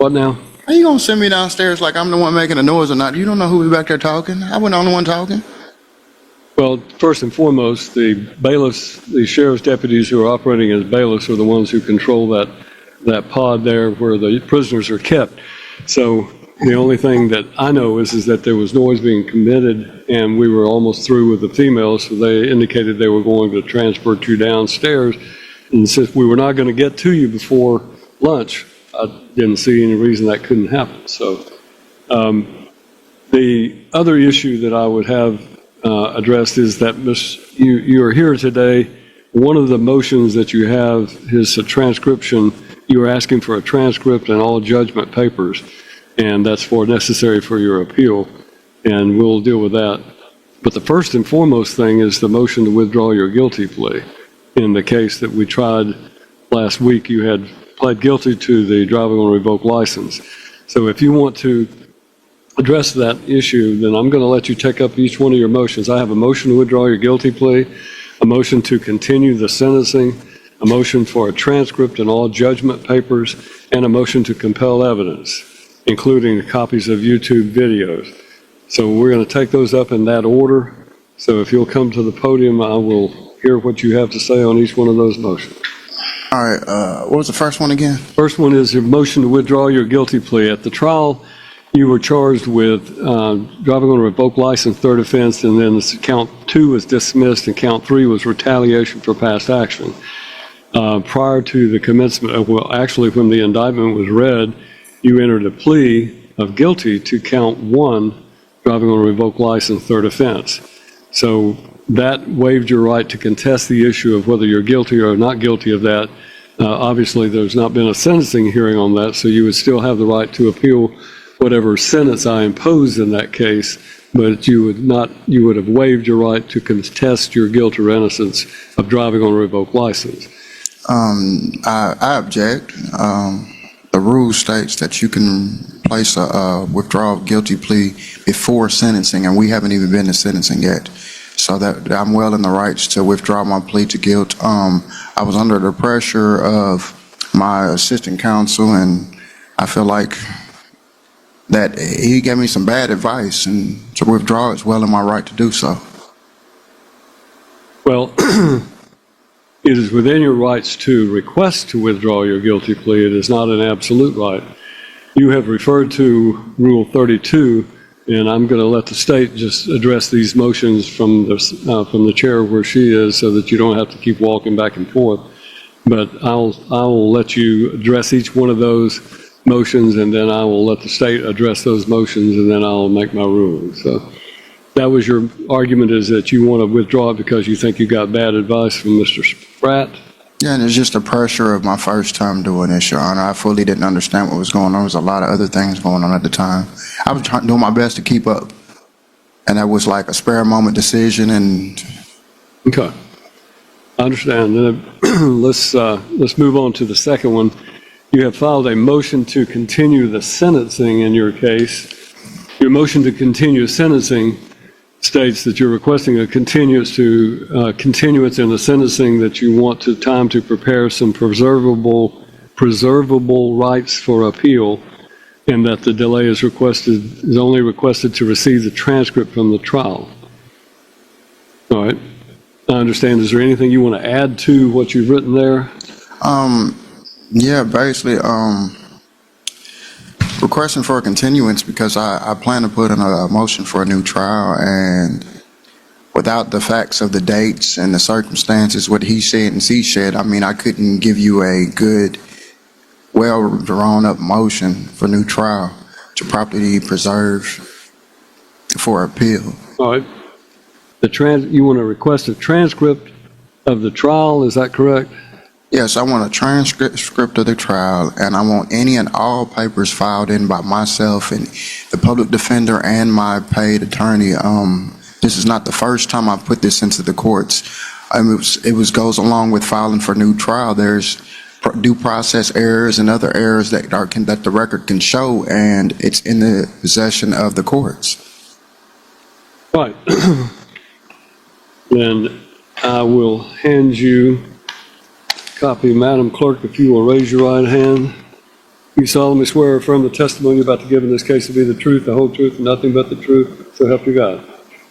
What now? Are you gonna send me downstairs like I'm the one making the noise or not? You don't know who was back there talking. I wasn't the only one talking. Well, first and foremost, the bailiffs, the sheriff's deputies who are operating as bailiffs are the ones who control that pod there where the prisoners are kept. So the only thing that I know is that there was noise being committed, and we were almost through with the females, so they indicated they were going to transport you downstairs. And since we were not going to get to you before lunch, I didn't see any reason that couldn't happen. So the other issue that I would have addressed is that you are here today. One of the motions that you have is a transcription. You are asking for a transcript and all judgment papers, and that's necessary for your appeal, and we'll deal with that. But the first and foremost thing is the motion to withdraw your guilty plea. In the case that we tried last week, you had pled guilty to the driving on a revoked license. So if you want to address that issue, then I'm going to let you take up each one of your motions. I have a motion to withdraw your guilty plea, a motion to continue the sentencing, a motion for a transcript and all judgment papers, and a motion to compel evidence, including copies of YouTube videos. So we're going to take those up in that order. So if you'll come to the podium, I will hear what you have to say on each one of those motions. All right, what was the first one again? First one is your motion to withdraw your guilty plea. At the trial, you were charged with driving on a revoked license, third offense, and then count 2 was dismissed and count 3 was retaliation for past action. Prior to the commencement, well, actually when the indictment was read, you entered a plea of guilty to count 1, driving on a revoked license, third offense. So that waived your right to contest the issue of whether you're guilty or not guilty of that. Obviously, there's not been a sentencing hearing on that, so you would still have the right to appeal whatever sentence I imposed in that case, but you would have waived your right to contest your guilt or innocence of driving on a revoked license. I object. The rule states that you can place a withdrawal of guilty plea before sentencing, and we haven't even been to sentencing yet. So that I'm well in the rights to withdraw my plea to guilt. I was under the pressure of my assistant counsel, and I feel like that he gave me some bad advice, and to withdraw is well in my right to do so. Well, it is within your rights to request to withdraw your guilty plea. It is not an absolute right. You have referred to Rule 32, and I'm going to let the state just address these motions from the chair where she is, so that you don't have to keep walking back and forth. But I will let you address each one of those motions, and then I will let the state address those motions, and then I'll make my ruling. So that was your argument, is that you want to withdraw it because you think you got bad advice from Mr. Spratt? Yeah, and it's just the pressure of my first time doing this, Your Honor. I fully didn't understand what was going on. There was a lot of other things going on at the time. I was doing my best to keep up, and that was like a spare moment decision. And okay, I understand. Let's move on to the second one. You have filed a motion to continue the sentencing in your case. Your motion to continue sentencing states that you're requesting a continuance in the sentencing, that you want time to prepare some preservable rights for appeal, and that the delay is only requested to receive the transcript from the trial. All right. I understand. Is there anything you want to add to what you've written there? Yeah, basically, requesting for a continuance because I plan to put in a motion for a new trial, and without the facts of the dates and the circumstances, what he said and she said, I mean, I couldn't give you a good, well drawn up motion for new trial to properly preserve for appeal. All right. You want to request a transcript of the trial, is that correct? Yes, I want a transcript of the trial, and I want any and all papers filed in by myself and the public defender and my paid attorney. This is not the first time I put this into the courts. It goes along with filing for new trial. There's due process errors and other errors that the record can show, and it's in the possession of the courts. Right. Then I will hand you copy, Madam Clerk, if you will raise your right hand. You solemnly swear or affirm the testimony you're about to give in this case to be the truth, the whole truth, and nothing but the truth, so help you God.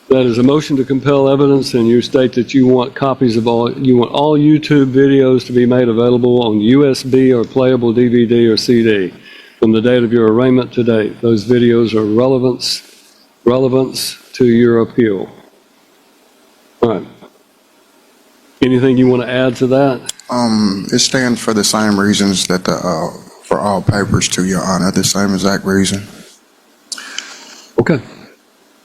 That is a motion to compel evidence, and you state that you want copies of you want all YouTube videos to be made available on USB or playable DVD or CD from the date of your arraignment to date. Those videos are relevance to your appeal. All right. Anything you want to add to that? It stands for the same reasons that for all papers, to Your Honor, the same exact reason. Okay.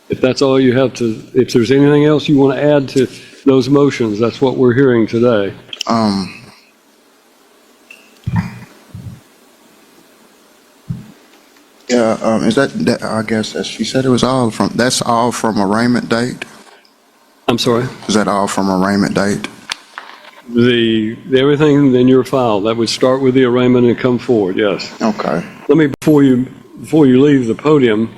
If that's all you have to, if there's anything else you want to add to those motions, that's what we're hearing today. Is that I guess as she said, it was that's all from arraignment date? I'm sorry? Is that all from arraignment date? Everything in your file, that would start with the arraignment and come forward, yes. Okay. Let me, before you leave the podium,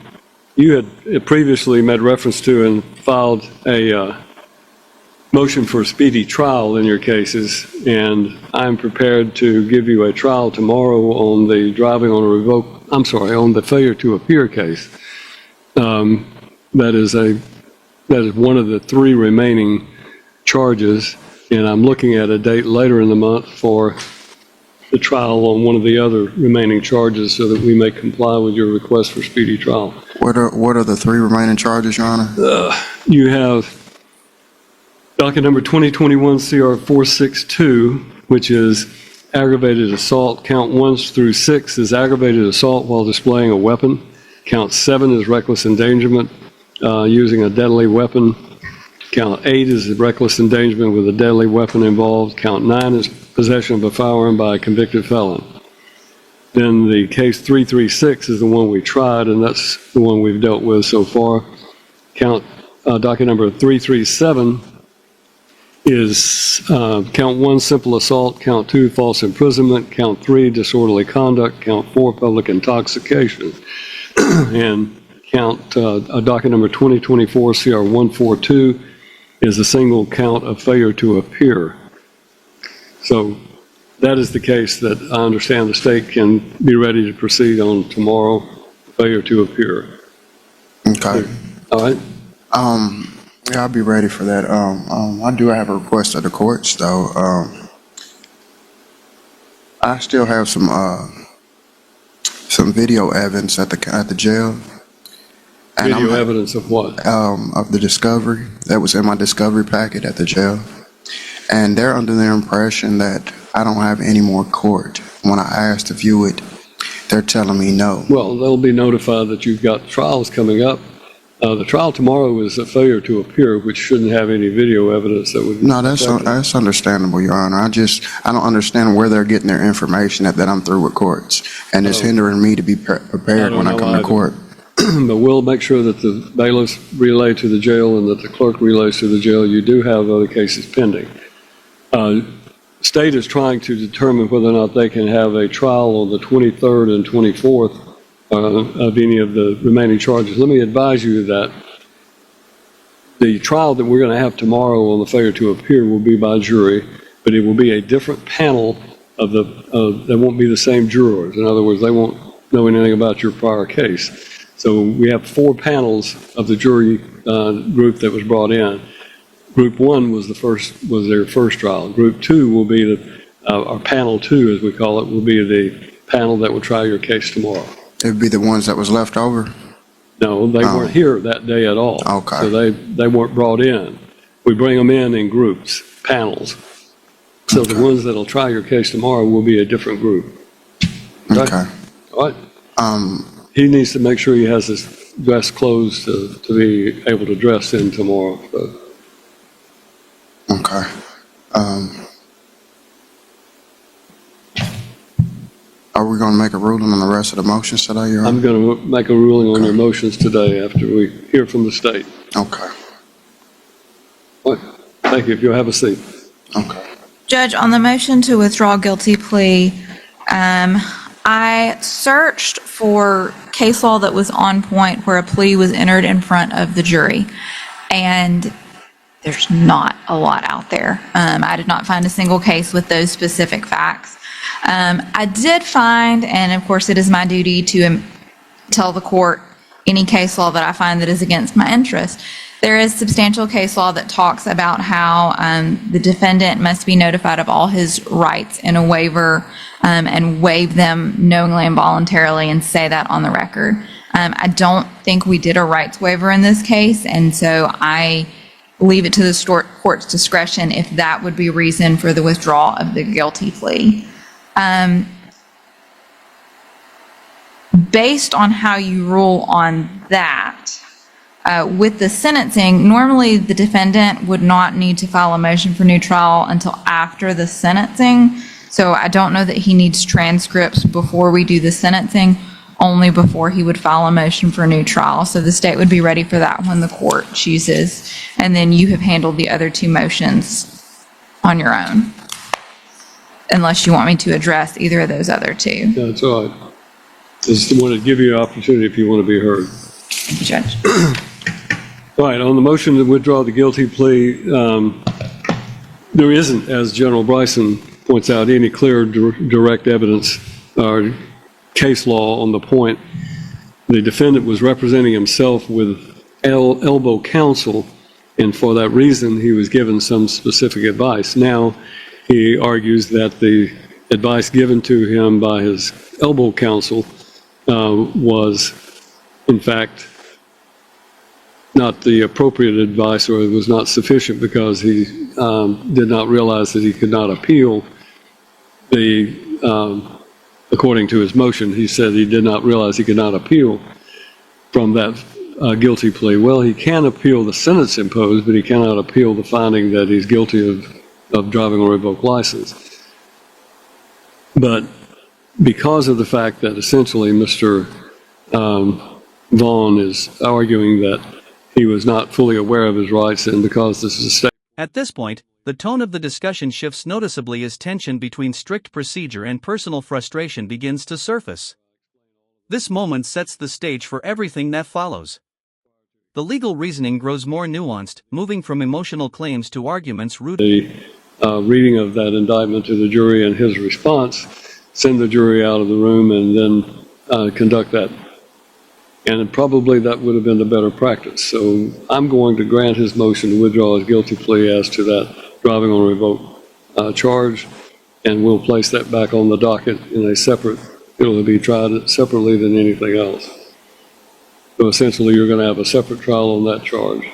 you had previously made reference to and filed a motion for a speedy trial in your cases, and I'm prepared to give you a trial tomorrow on the driving on on the failure to appear case. That is one of the 3 remaining charges, and I'm looking at a date later in the month for the trial on one of the other remaining charges so that we may comply with your request for speedy trial. What are the 3 remaining charges, Your Honor? You have docket number 2021 CR 462, which is aggravated assault. Count 1 through 6 is aggravated assault while displaying a weapon. Count 7 is reckless endangerment using a deadly weapon. Count 8 is reckless endangerment with a deadly weapon involved. Count 9 is possession of a firearm by a convicted felon. Then the case 336 is the one we tried, and that's the one we've dealt with so far. Docket number 337 is count 1, simple assault. Count 2, false imprisonment. Count 3, disorderly conduct. Count 4, public intoxication. And docket number 2024 CR 142 is a single count of failure to appear. So that is the case that I understand the state can be ready to proceed on tomorrow, failure to appear. Okay. All right. Yeah, I'll be ready for that. I do have a request of the courts, though. I still have some video evidence at the jail. And Video evidence of what? Of the discovery that was in my discovery packet at the jail. And they're under the impression that I don't have any more court. When I asked to view it, they're telling me no. Well, they'll be notified that you've got trials coming up. The trial tomorrow is a failure to appear, which shouldn't have any video evidence that would. No, that's understandable, Your Honor. I don't understand where they're getting their information that I'm through with courts, and it's hindering me to be prepared when I come to court. But we'll make sure that the bailiffs relay to the jail and that the clerk relays to the jail. You do have other cases pending. State is trying to determine whether or not they can have a trial on the 23rd and 24th of any of the remaining charges. Let me advise you that the trial that we're going to have tomorrow on the failure to appear will be by jury, but it will be a different panel they won't be the same jurors. In other words, they won't know anything about your prior case. So we have 4 panels of the jury group that was brought in. Group 1 was their first trial. Group 2 will be or panel 2, as we call it, will be the panel that will try your case tomorrow. It would be the ones that was left over? No, they weren't here that day at all. Okay. So they weren't brought in. We bring them in groups, panels. So the ones that'll try your case tomorrow will be a different group. Okay. All right. He needs to make sure he has his dress clothes to be able to dress in tomorrow. So. Okay. Are we going to make a ruling on the rest of the motions today, Your Honor? I'm going to make a ruling on your motions today after we hear from the state. Okay. All right. Thank you. If you'll have a seat. Okay. Judge, on the motion to withdraw guilty plea, I searched for case law that was on point where a plea was entered in front of the jury, and there's not a lot out there. I did not find a single case with those specific facts. I did find, and of course it is my duty to tell the court any case law that I find that is against my interest. There is substantial case law that talks about how the defendant must be notified of all his rights in a waiver and waive them knowingly and voluntarily and say that on the record. I don't think we did a rights waiver in this case, and so I leave it to the court's discretion if that would be reason for the withdrawal of the guilty plea. Based on how you rule on that, with the sentencing, normally the defendant would not need to file a motion for new trial until after the sentencing. So I don't know that he needs transcripts before we do the sentencing, only before he would file a motion for a new trial. So the state would be ready for that when the court chooses. And then you have handled the other two motions on your own, unless you want me to address either of those other two. That's all right. Just wanted to give you an opportunity if you want to be heard. Thank you, Judge. All right, on the motion to withdraw the guilty plea, there isn't, as General Bryson points out, any clear direct evidence or case law on the point. The defendant was representing himself with elbow counsel, and for that reason, he was given some specific advice. Now, he argues that the advice given to him by his elbow counsel was, in fact, not the appropriate advice, or it was not sufficient because he did not realize that he could not appeal according to his motion, he said he did not realize he could not appeal from that guilty plea. Well, he can appeal the sentence imposed, but he cannot appeal the finding that he's guilty of driving a revoked license. But because of the fact that essentially Mr. Vaughn is arguing that he was not fully aware of his rights, and because this is a state. At this point, the tone of the discussion shifts noticeably as tension between strict procedure and personal frustration begins to surface. This moment sets the stage for everything that follows. The legal reasoning grows more nuanced, moving from emotional claims to arguments rooted. The reading of that indictment to the jury and his response, send the jury out of the room and then conduct that. And probably that would have been the better practice. So I'm going to grant his motion to withdraw his guilty plea as to that driving on a revoked charge, and we'll place that back on the docket in a separate, it'll be tried separately than anything else. So essentially you're going to have a separate trial on that charge.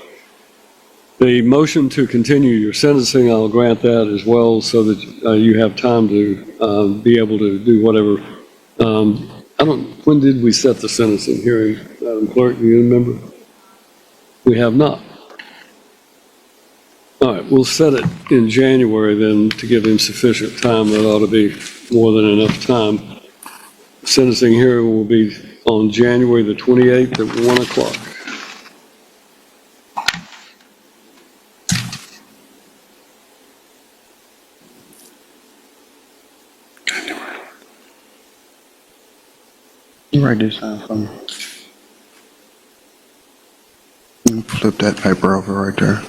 The motion to continue your sentencing, I'll grant that as well so that you have time to be able to do whatever. When did we set the sentencing hearing, Madam Clerk, do you remember? We have not. All right, we'll set it in January then to give him sufficient time. That ought to be more than enough time. Sentencing hearing will be on January the 28th at 1 o'clock. You write this down for me. Flip that paper over right there.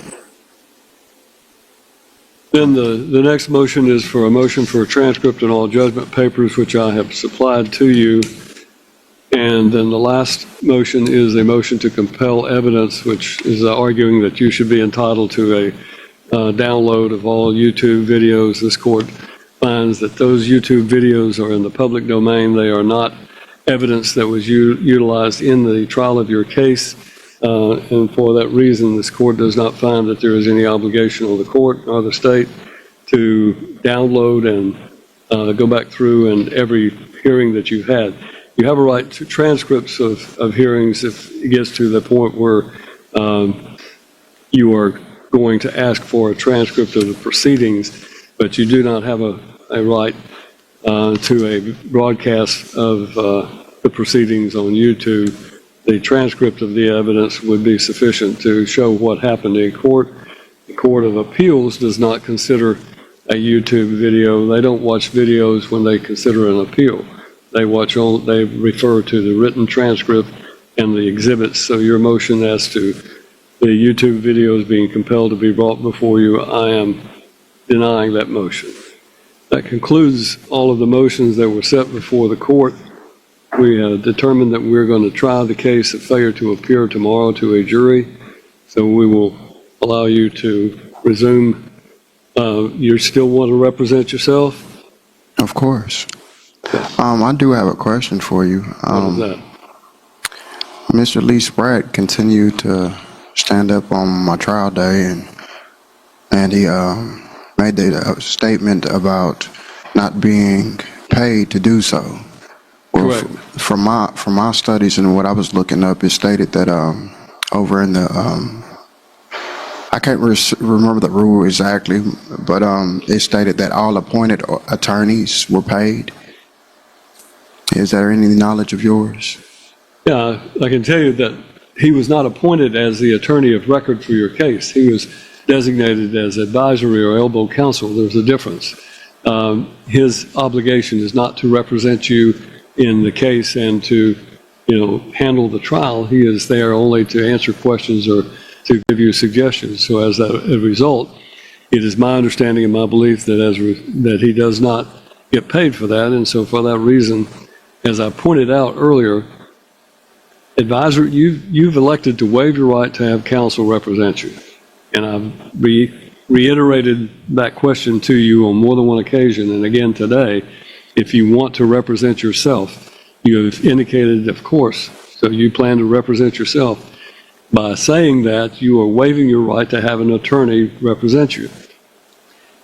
Then the next motion is for a motion for a transcript and all judgment papers, which I have supplied to you. And then the last motion is a motion to compel evidence, which is arguing that you should be entitled to a download of all YouTube videos. This court finds that those YouTube videos are in the public domain. They are not evidence that was utilized in the trial of your case. And for that reason, this court does not find that there is any obligation on the court or the state to download and go back through and every hearing that you've had. You have a right to transcripts of hearings if it gets to the point where you are going to ask for a transcript of the proceedings, but you do not have a right to a broadcast of the proceedings on YouTube. The transcript of the evidence would be sufficient to show what happened in court. The Court of Appeals does not consider a YouTube video. They don't watch videos when they consider an appeal. They refer to the written transcript and the exhibits. So your motion as to the YouTube videos being compelled to be brought before you, I am denying that motion. That concludes all of the motions that were set before the court. We have determined that we're going to try the case of failure to appear tomorrow to a jury. So we will allow you to resume. You still want to represent yourself? Of course. I do have a question for you. What is that? Mr. Lee Spratt continued to stand up on my trial day, and he made the statement about not being paid to do so. Well, Correct. From my studies and what I was looking up, it stated that over in the I can't remember the rule exactly, but it stated that all appointed attorneys were paid. Is there any knowledge of yours? Yeah, I can tell you that he was not appointed as the attorney of record for your case. He was designated as advisory or elbow counsel. There's a difference. His obligation is not to represent you in the case and to, handle the trial. He is there only to answer questions or to give you suggestions. So as a result, it is my understanding and my belief that that he does not get paid for that. And so for that reason, as I pointed out earlier, advisor, you've elected to waive your right to have counsel represent you. And I've reiterated that question to you on more than one occasion. And again today, if you want to represent yourself, you have indicated, of course, so you plan to represent yourself. By saying that, you are waiving your right to have an attorney represent you.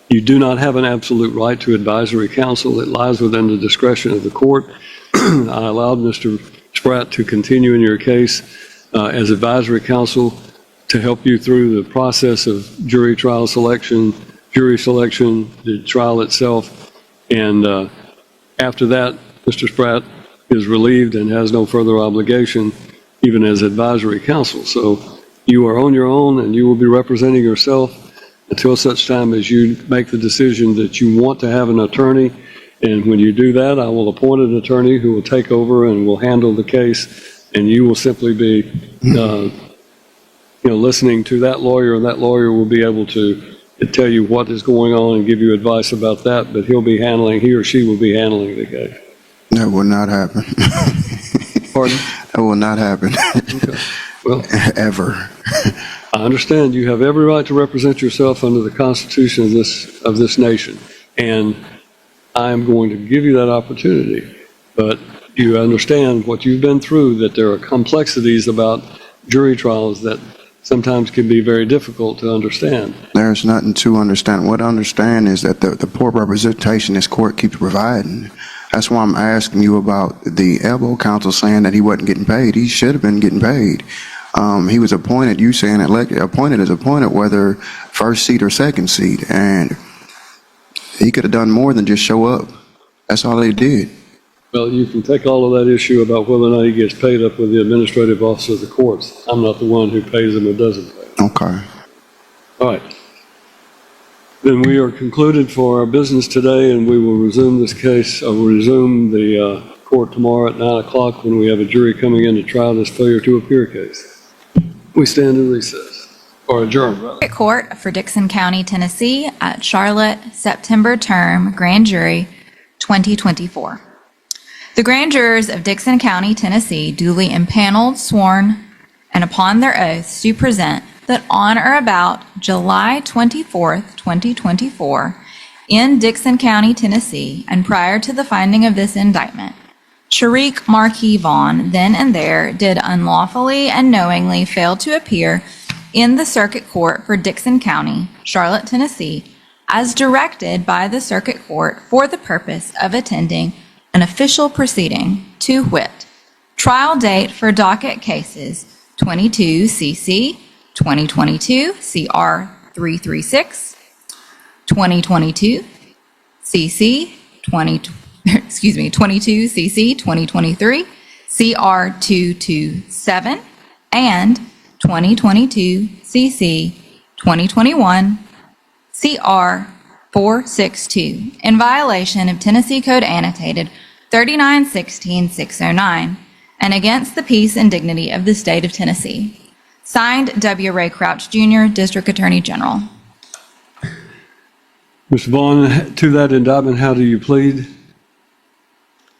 You do not have an absolute right to advisory counsel. It lies within the discretion of the court. I allowed Mr. Spratt to continue in your case as advisory counsel to help you through the process of jury trial selection, jury selection, the trial itself. And after that, Mr. Spratt is relieved and has no further obligation, even as advisory counsel. So you are on your own and you will be representing yourself until such time as you make the decision that you want to have an attorney. And when you do that, I will appoint an attorney who will take over and will handle the case, and you will simply be listening to that lawyer, and that lawyer will be able to tell you what is going on and give you advice about that, but he or she will be handling the case. That will not happen. Pardon? That will not happen. Okay. Well, ever. I understand you have every right to represent yourself under the Constitution of this nation, and I am going to give you that opportunity. But you understand what you've been through, that there are complexities about jury trials that sometimes can be very difficult to understand. There's nothing to understand. What I understand is that the poor representation this court keeps providing. That's why I'm asking you about the elbow counsel saying that he wasn't getting paid. He should have been getting paid. He was appointed, you saying elected, appointed is appointed, whether first seat or second seat. And he could have done more than just show up. That's all he did. Well, you can take all of that issue about whether or not he gets paid up with the administrative office of the courts. I'm not the one who pays him or doesn't pay. Okay. All right. Then we are concluded for our business today, and we will resume this case. We'll resume the court tomorrow at 9 o'clock when we have a jury coming in to trial this failure to appear case. We stand in recess, or adjourn, rather. Court for Dixon County, Tennessee at Charlotte, September term, grand jury, 2024. The grand jurors of Dixon County, Tennessee, duly impaneled, sworn, and upon their oaths do present that on or about July 24th, 2024, in Dixon County, Tennessee, and prior to the finding of this indictment, Sharik Marquis Vaughn, then and there, did unlawfully and knowingly fail to appear in the Circuit Court for Dixon County, Charlotte, Tennessee, as directed by the Circuit Court for the purpose of attending an official proceeding, to wit, trial date for docket cases 22 CC 2022 CR 336, 2022 CC 22 CC 2023 CR 227, and 2022 CC 2021 CR 462 in violation of Tennessee Code Annotated 3916-609 and against the peace and dignity of the state of Tennessee. Signed, W. Ray Crouch, Jr., District Attorney General. Mr. Vaughn, to that indictment, how do you plead?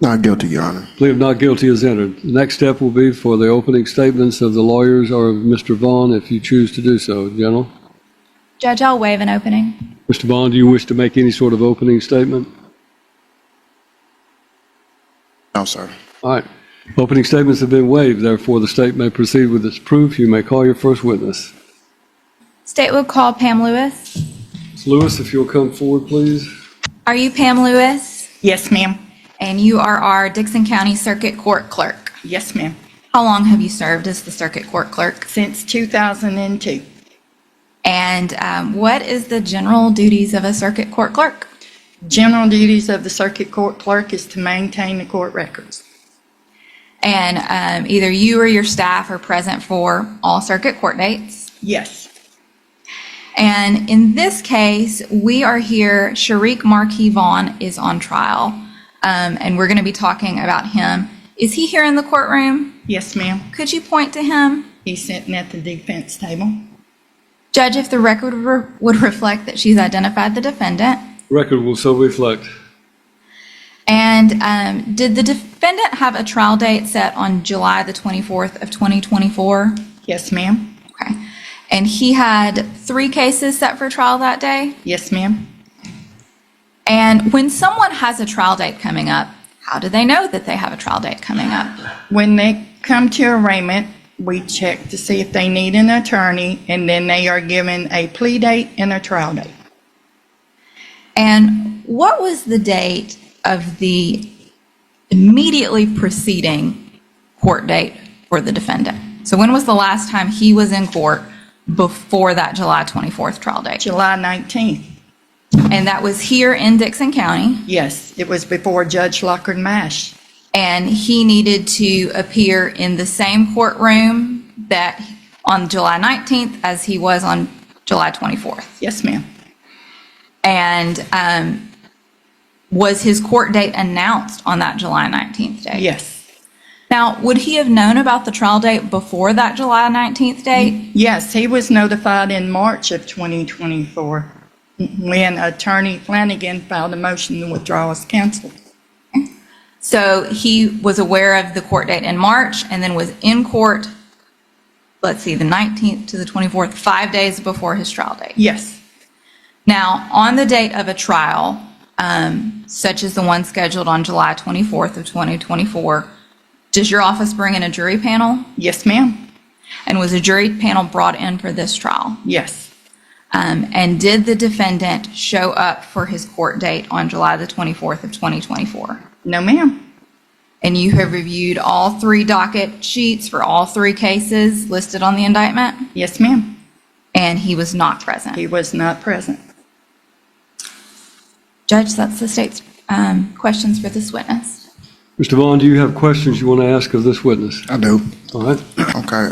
Not guilty, Your Honor. Plea of not guilty is entered. The next step will be for the opening statements of the lawyers or of Mr. Vaughn, if you choose to do so. General? Judge, I'll waive an opening. Mr. Vaughn, do you wish to make any sort of opening statement? No, sir. All right. Opening statements have been waived. Therefore, the state may proceed with its proof. You may call your first witness. State will call Pam Lewis. Ms. Lewis, if you'll come forward, please. Are you Pam Lewis? Yes, ma'am. And you are our Dixon County Circuit Court Clerk. Yes, ma'am. How long have you served as the Circuit Court Clerk? Since 2002. And what is the general duties of a Circuit Court Clerk? General duties of the Circuit Court Clerk is to maintain the court records. And either you or your staff are present for all Circuit Court dates. Yes. And in this case, we are here, Sharik Marquis Vaughn is on trial, and we're going to be talking about him. Is he here in the courtroom? Yes, ma'am. Could you point to him? He's sitting at the defense table. Judge, if the record would reflect that she's identified the defendant. Record will so reflect. And did the defendant have a trial date set on July the 24th of 2024? Yes, ma'am. Okay. And he had 3 cases set for trial that day? Yes, ma'am. And when someone has a trial date coming up, how do they know that they have a trial date coming up? When they come to arraignment, we check to see if they need an attorney, and then they are given a plea date and a trial date. And what was the date of the immediately preceding court date for the defendant? So when was the last time he was in court before that July 24th trial date? July 19th. And that was here in Dixon County, Yes, it was before Judge Lockard Mash. and he needed to appear in the same courtroom that on July 19th as he was on July 24th. Yes, ma'am. And was his court date announced on that July 19th date? Yes. Now, would he have known about the trial date before that July 19th date? Yes, he was notified in March of 2024 when Attorney Flanagan filed a motion to withdraw his counsel. So he was aware of the court date in March and then was in court, let's see, the 19th to the 24th, 5 days before his trial date. Yes. Now, on the date of a trial, such as the one scheduled on July 24th of 2024, does your office bring in a jury panel? Yes, ma'am. And was a jury panel brought in for this trial? Yes. And did the defendant show up for his court date on July the 24th of 2024? No, ma'am. And you have reviewed all 3 docket sheets for all 3 cases listed on the indictment? Yes, ma'am. And he was not present? He was not present. Judge, that's the state's questions for this witness. Mr. Vaughn, do you have questions you want to ask of this witness? I do. All right. Okay,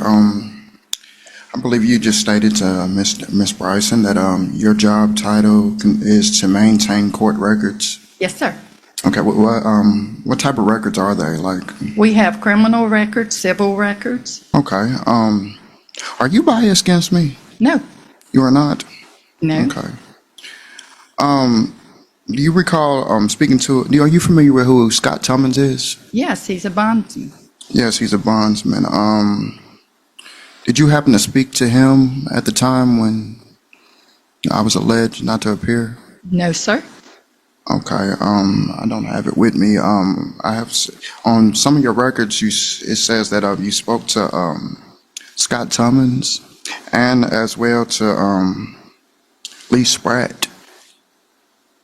I believe you just stated to Ms. Bryson that your job title is to maintain court records. Yes, sir. Okay, what type of records are they? Like, We have criminal records, civil records. okay, are you biased against me? No, You are not? no. Okay. Do you recall speaking to, are you familiar with who Scott Tummins is? Yes, he's a bondsman. Yes, he's a bondsman. Did you happen to speak to him at the time when I was alleged not to appear? No, sir. Okay, I don't have it with me. I have, on some of your records, it says that you spoke to Scott Tummins and as well to Lee Spratt.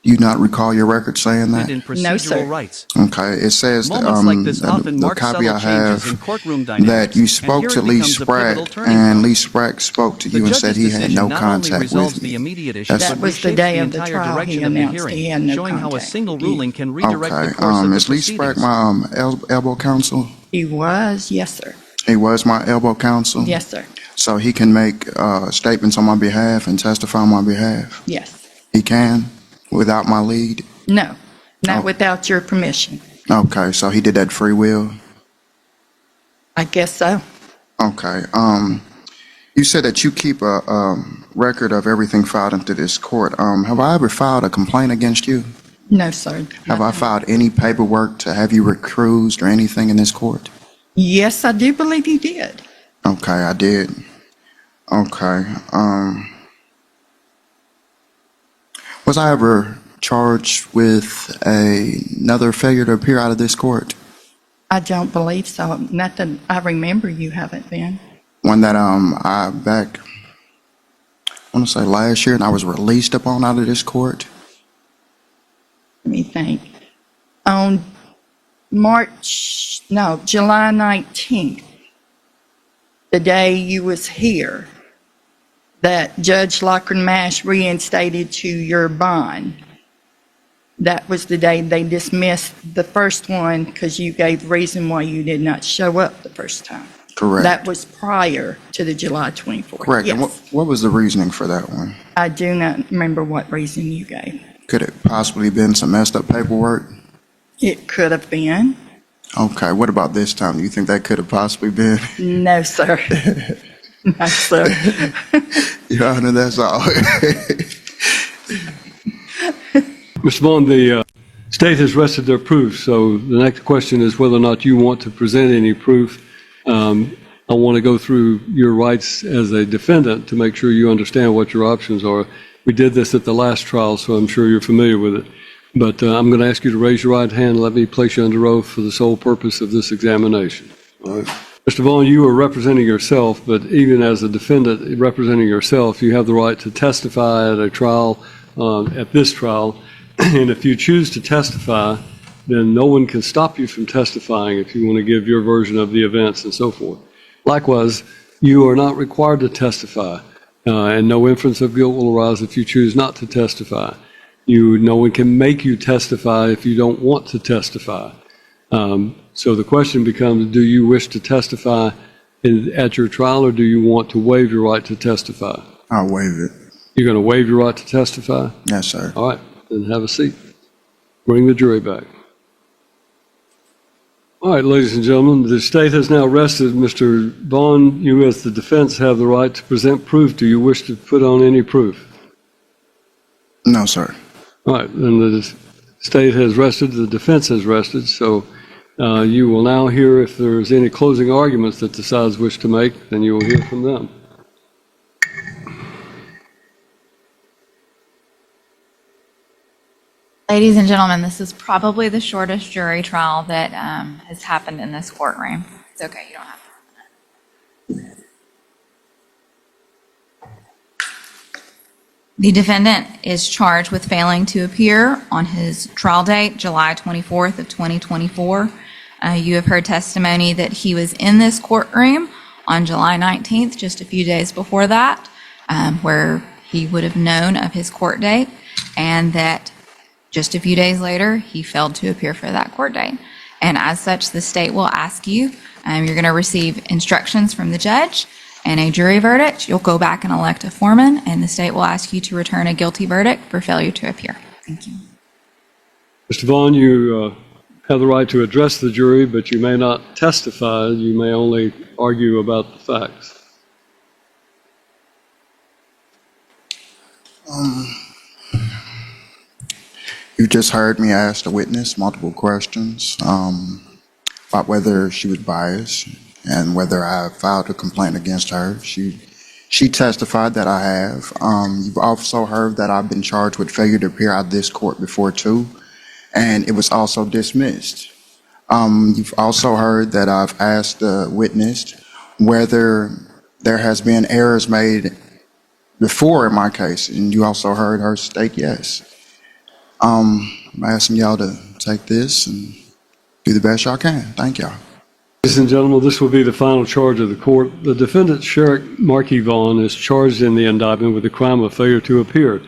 Do you not recall your record saying that? In No, sir. procedural rights. Okay, it says that, Moments like this that often the mark copy I subtle changes in have courtroom dynamics, that you and spoke here to it Lee becomes a pivotal Spratt turning and point. Lee Spratt spoke to The you and judge's said he had decision no not only contact resolves with the me. immediate issue, That's- That but was the reshapes day the of the entire trial. He direction of the announced he hearing, had no showing how a contact single with you. ruling can redirect the Okay, course of the is Lee Spratt proceedings. my elbow counsel? He was, yes, sir. He was my elbow counsel? Yes, sir. So he can make statements on my behalf and testify on my behalf? Yes. He can, without my lead? No, not Oh. without your permission. Okay, so he did that free will? I guess so. Okay, You said that you keep a record of everything filed into this court. Have I ever filed a complaint against you? No, sir. Have I filed any paperwork to have you recused or anything in this court? Yes, I do believe you did. Okay, I did. Okay. Was I ever charged with another failure to appear out of this court? I don't believe so. Not that I remember you haven't been. One that I want to say last year, and I was released upon out of this court. Let me think. On July 19th, the day you was here, that Judge Lockern Mash reinstated to your bond. That was the day they dismissed the first one because you gave reason why you did not show up the first time. Correct. That was prior to the July 24th. Correct. Yes. And what was the reasoning for that one? I do not remember what reason you gave. Could it possibly been some messed up paperwork? It could have been. Okay, what about this time? Do you think that could have possibly been? No, sir. No, sir. Your Honor, that's all. Mr. Vaughn, the state has rested their proof, so the next question is whether or not you want to present any proof. I want to go through your rights as a defendant to make sure you understand what your options are. We did this at the last trial, so I'm sure you're familiar with it. But I'm going to ask you to raise your right hand and let me place you under oath for the sole purpose of this examination. All right. Mr. Vaughn, you are representing yourself, but even as a defendant representing yourself, you have the right to testify at a trial, at this trial. And if you choose to testify, then no one can stop you from testifying if you want to give your version of the events and so forth. Likewise, you are not required to testify, and no inference of guilt will arise if you choose not to testify. No one can make you testify if you don't want to testify. So the question becomes, do you wish to testify at your trial, or do you want to waive your right to testify? I'll waive it. You're going to waive your right to testify? Yes, sir. All right, then have a seat. Bring the jury back. All right, ladies and gentlemen, the state has now rested. Mr. Vaughn, you as the defense have the right to present proof. Do you wish to put on any proof? No, sir. All right, then the state has rested, the defense has rested, so you will now hear if there's any closing arguments that the sides wish to make, then you will hear from them. Ladies and gentlemen, this is probably the shortest jury trial that has happened in this courtroom. It's okay, you don't have to. The defendant is charged with failing to appear on his trial date, July 24th of 2024. You have heard testimony that he was in this courtroom on July 19th, just a few days before that, where he would have known of his court date, and that just a few days later, he failed to appear for that court date. And as such, the state will ask you, you're going to receive instructions from the judge and a jury verdict. You'll go back and elect a foreman, and the state will ask you to return a guilty verdict for failure to appear. Thank you. Mr. Vaughn, you have the right to address the jury, but you may not testify. You may only argue about the facts. You just heard me ask the witness multiple questions about whether she was biased and whether I filed a complaint against her. She testified that I have. You've also heard that I've been charged with failure to appear out of this court before too, and it was also dismissed. You've also heard that I've asked the witness whether there has been errors made before in my case, and you also heard her state yes. I'm asking y'all to take this and do the best y'all can. Thank y'all. Ladies and gentlemen, this will be the final charge of the court. The defendant, Sherrick Markey Vaughn, is charged in the indictment with the crime of failure to appear.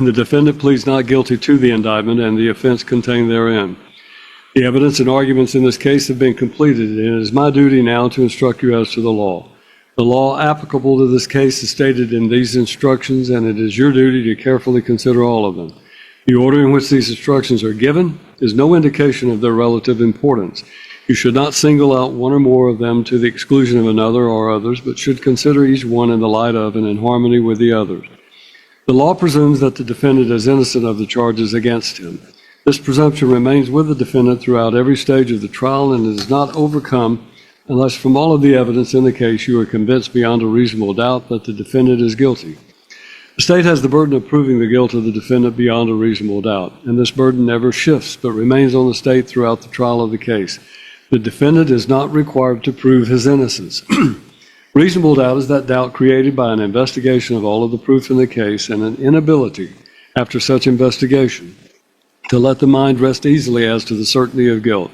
The defendant pleads not guilty to the indictment and the offense contained therein. The evidence and arguments in this case have been completed, and it is my duty now to instruct you as to the law. The law applicable to this case is stated in these instructions, and it is your duty to carefully consider all of them. The order in which these instructions are given is no indication of their relative importance. You should not single out one or more of them to the exclusion of another or others, but should consider each one in the light of and in harmony with the others. The law presumes that the defendant is innocent of the charges against him. This presumption remains with the defendant throughout every stage of the trial and is not overcome unless from all of the evidence in the case you are convinced beyond a reasonable doubt that the defendant is guilty. The state has the burden of proving the guilt of the defendant beyond a reasonable doubt, and this burden never shifts but remains on the state throughout the trial of the case. The defendant is not required to prove his innocence. Reasonable doubt is that doubt created by an investigation of all of the proof in the case and an inability, after such investigation, to let the mind rest easily as to the certainty of guilt.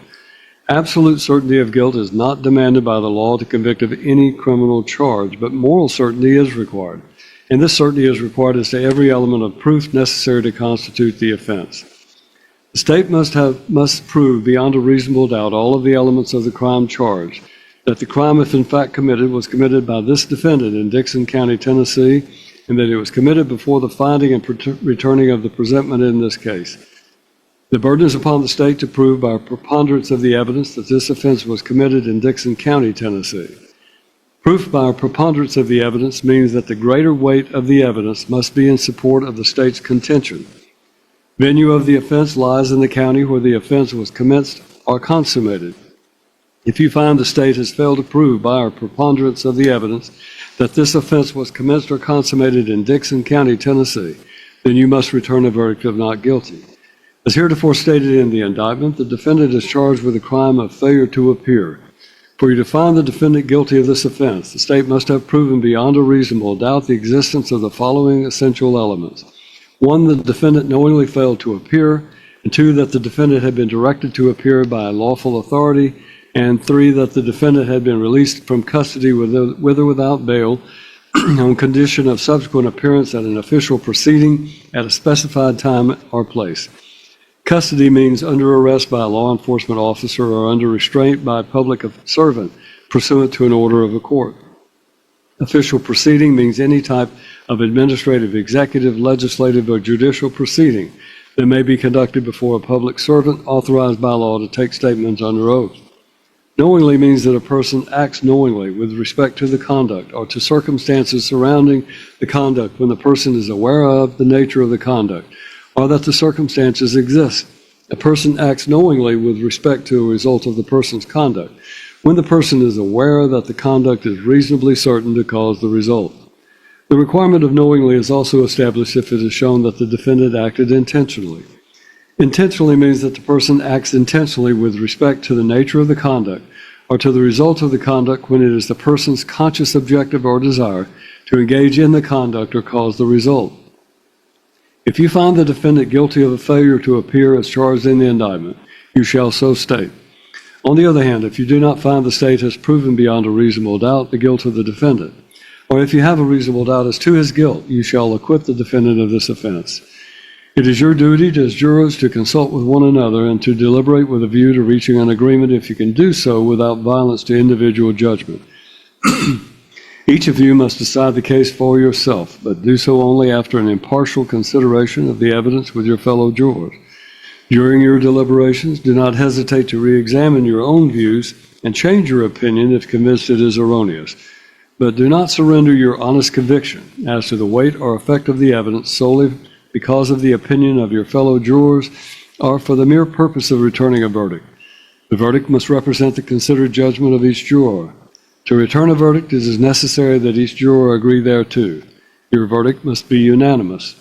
Absolute certainty of guilt is not demanded by the law to convict of any criminal charge, but moral certainty is required. And this certainty is required as to every element of proof necessary to constitute the offense. The state must prove beyond a reasonable doubt all of the elements of the crime charged, that the crime, if in fact committed, was committed by this defendant in Dickson County, Tennessee, and that it was committed before the finding and returning of the presentment in this case. The burden is upon the state to prove by a preponderance of the evidence that this offense was committed in Dickson County, Tennessee. Proof by a preponderance of the evidence means that the greater weight of the evidence must be in support of the state's contention. Venue of the offense lies in the county where the offense was commenced or consummated. If you find the state has failed to prove by a preponderance of the evidence that this offense was commenced or consummated in Dickson County, Tennessee, then you must return a verdict of not guilty. As heretofore stated in the indictment, the defendant is charged with the crime of failure to appear. For you to find the defendant guilty of this offense, the state must have proven beyond a reasonable doubt the existence of the following essential elements. 1, the defendant knowingly failed to appear, and 2, that the defendant had been directed to appear by a lawful authority, and 3, that the defendant had been released from custody with or without bail on condition of subsequent appearance at an official proceeding at a specified time or place. Custody means under arrest by a law enforcement officer or under restraint by a public servant pursuant to an order of a court. Official proceeding means any type of administrative, executive, legislative, or judicial proceeding that may be conducted before a public servant authorized by law to take statements under oath. Knowingly means that a person acts knowingly with respect to the conduct or to circumstances surrounding the conduct when the person is aware of the nature of the conduct or that the circumstances exist. A person acts knowingly with respect to a result of the person's conduct when the person is aware that the conduct is reasonably certain to cause the result. The requirement of knowingly is also established if it is shown that the defendant acted intentionally. Intentionally means that the person acts intentionally with respect to the nature of the conduct or to the result of the conduct when it is the person's conscious objective or desire to engage in the conduct or cause the result. If you find the defendant guilty of a failure to appear as charged in the indictment, you shall so state. On the other hand, if you do not find the state has proven beyond a reasonable doubt the guilt of the defendant, or if you have a reasonable doubt as to his guilt, you shall acquit the defendant of this offense. It is your duty as jurors to consult with one another and to deliberate with a view to reaching an agreement if you can do so without violence to individual judgment. Each of you must decide the case for yourself, but do so only after an impartial consideration of the evidence with your fellow jurors. During your deliberations, do not hesitate to re-examine your own views and change your opinion if convinced it is erroneous. But do not surrender your honest conviction as to the weight or effect of the evidence solely because of the opinion of your fellow jurors or for the mere purpose of returning a verdict. The verdict must represent the considered judgment of each juror. To return a verdict, it is necessary that each juror agree thereto. Your verdict must be unanimous.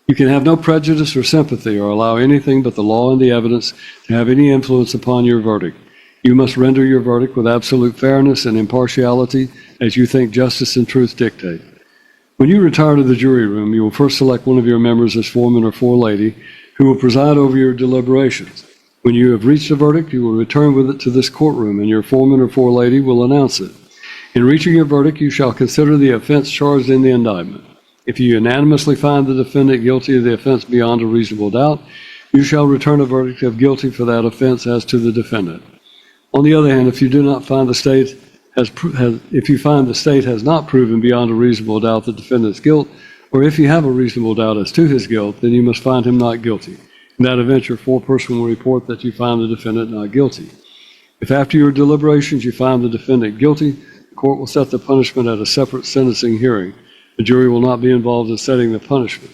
You can have no prejudice or sympathy or allow anything but the law and the evidence to have any influence upon your verdict. You must render your verdict with absolute fairness and impartiality as you think justice and truth dictate. When you retire to the jury room, you will first select one of your members as foreman or forelady who will preside over your deliberations. When you have reached a verdict, you will return with it to this courtroom, and your foreman or forelady will announce it. In reaching your verdict, you shall consider the offense charged in the indictment. If you unanimously find the defendant guilty of the offense beyond a reasonable doubt, you shall return a verdict of guilty for that offense as to the defendant. On the other hand, if you find the state has not proven beyond a reasonable doubt the defendant's guilt, or if you have a reasonable doubt as to his guilt, then you must find him not guilty. In that event, your foreperson will report that you find the defendant not guilty. If after your deliberations you find the defendant guilty, the court will set the punishment at a separate sentencing hearing. The jury will not be involved in setting the punishment.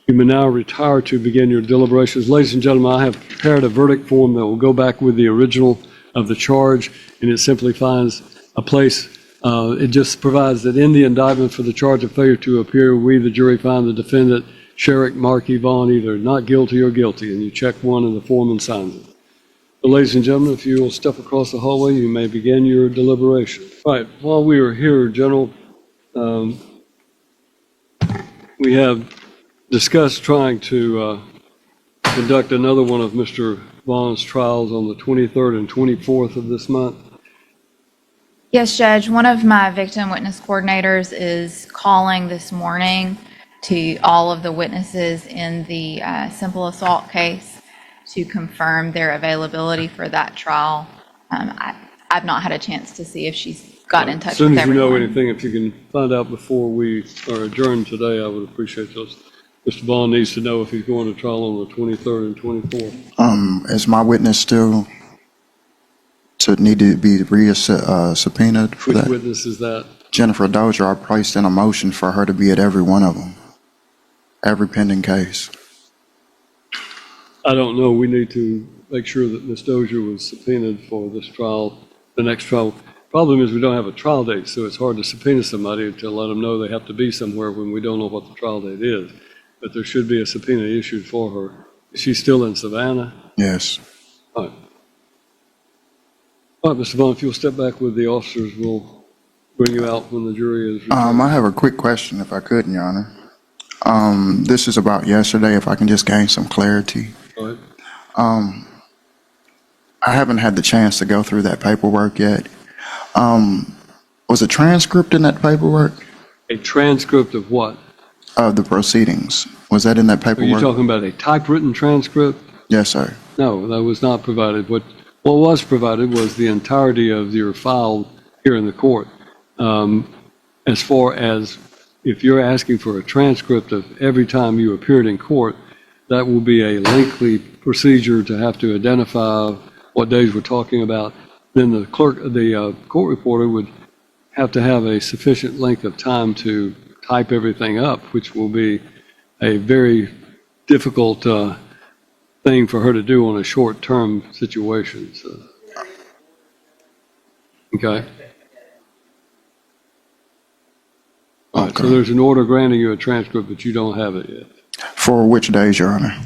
You may now retire to begin your deliberations. Ladies and gentlemen, I have prepared a verdict form that will go back with the original of the charge, and it simply finds a place. It just provides that in the indictment for the charge of failure to appear, we, the jury, find the defendant, Sherrick Markey Vaughn, either not guilty or guilty, and you check one and the foreman signs it. So, ladies and gentlemen, if you will step across the hallway, you may begin your deliberation. All right, while we are here, General, we have discussed trying to conduct another one of Mr. Vaughn's trials on the 23rd and 24th of this month. Yes, Judge. One of my victim witness coordinators is calling this morning to all of the witnesses in the simple assault case to confirm their availability for that trial. I've not had a chance to see if she's gotten in touch with everyone. As soon as you know anything, if you can find out before we are adjourned today, I would appreciate those. Mr. Vaughn needs to know if he's going to trial on the 23rd and 24th. Is my witness still to need to be subpoenaed for Which that? witness is that? Jennifer Dozier, I placed in a motion for her to be at every one of them, every pending case. I don't know. We need to make sure that Ms. Dozier was subpoenaed for this trial, the next trial. Problem is we don't have a trial date, so it's hard to subpoena somebody to let them know they have to be somewhere when we don't know what the trial date is. But there should be a subpoena issued for her. Is she still in Savannah? Yes. All right. All right, Mr. Vaughn, if you'll step back with the officers, we'll bring you out when the jury is returned. I have a quick question, if I could, Your Honor. This is about yesterday, if I can just gain some clarity. All right. I haven't had the chance to go through that paperwork yet. Was a transcript in that paperwork? A transcript of what? Of the proceedings. Was that in that Are you paperwork? talking about a typewritten transcript? Yes, sir. No, that was not provided. What was provided was the entirety of your file here in the court. As far as if you're asking for a transcript of every time you appeared in court, that will be a lengthy procedure to have to identify what days we're talking about. Then the court reporter would have to have a sufficient length of time to type everything up, which will be a very difficult thing for her to do on a short-term situation. So. Okay. All right, so there's an order granting you a transcript, but you don't have it yet. For which days, Your Honor?